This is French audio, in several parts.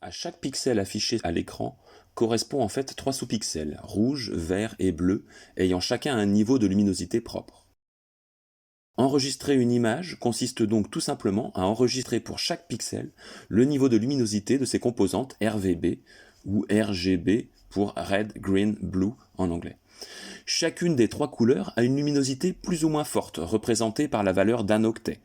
À chaque pixel affiché à l'écran correspond en fait 3 sous-pixels, rouge, vert et bleu, ayant chacun un niveau de luminosité propre. Enregistrer une image consiste donc tout simplement à enregistrer pour chaque pixel le niveau de luminosité de ses composantes RVB ou RGB pour Red, Green, Blue en anglais. Chacune des 3 couleurs a une luminosité plus ou moins forte, représentée par la valeur d'un octet.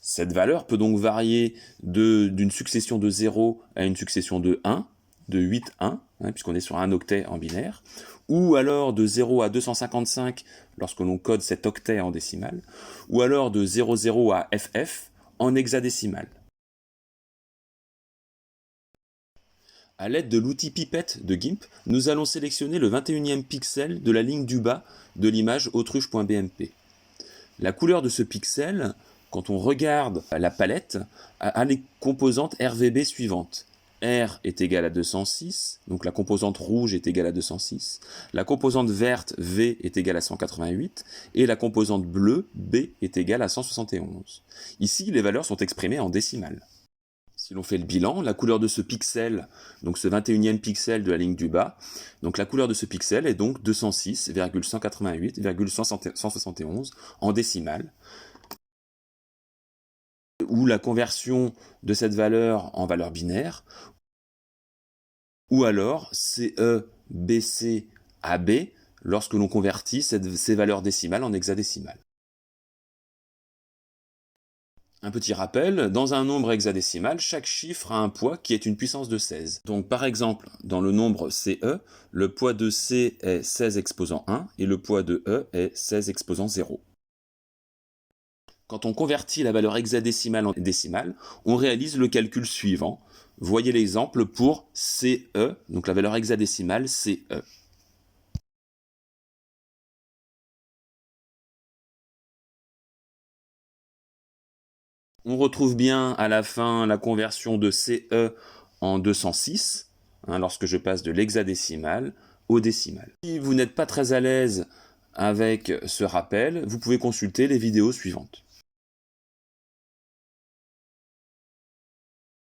Cette valeur peut donc varier d'une succession de 0 à une succession de 1, de 8 1, puisqu'on est sur un octet en binaire, ou alors de 0 à 255 lorsque l'on code cet octet en décimale, ou alors de 00 à FF en hexadécimal. À l'aide de l'outil pipette de GIMP, nous allons sélectionner le 21e pixel de la ligne du bas de l'image autruche.bmp. La couleur de ce pixel, quand on regarde la palette, a les composantes RVB suivantes. R est égal à 206, donc la composante rouge est égale à 206, la composante verte V est égale à 188, et la composante bleue B est égale à 171. Ici, les valeurs sont exprimées en décimales. Si l'on fait le bilan, la couleur de ce pixel, donc ce 21e pixel de la ligne du bas, donc la couleur de ce pixel est donc 206,188,171 en décimale, ou la conversion de cette valeur en valeur binaire, ou alors CE, BC, AB, lorsque l'on convertit ces valeurs décimales en hexadécimales. Un petit rappel, dans un nombre hexadécimal, chaque chiffre a un poids qui est une puissance de 16. Donc par exemple, dans le nombre CE, le poids de C est 16 exposant 1 et le poids de E est 16 exposant 0. Quand on convertit la valeur hexadécimale en décimale, on réalise le calcul suivant. Voyez l'exemple pour CE, donc la valeur hexadécimale CE. On retrouve bien à la fin la conversion de CE en 206, lorsque je passe de l'hexadécimal au décimal. Si vous n'êtes pas très à l'aise avec ce rappel, vous pouvez consulter les vidéos suivantes.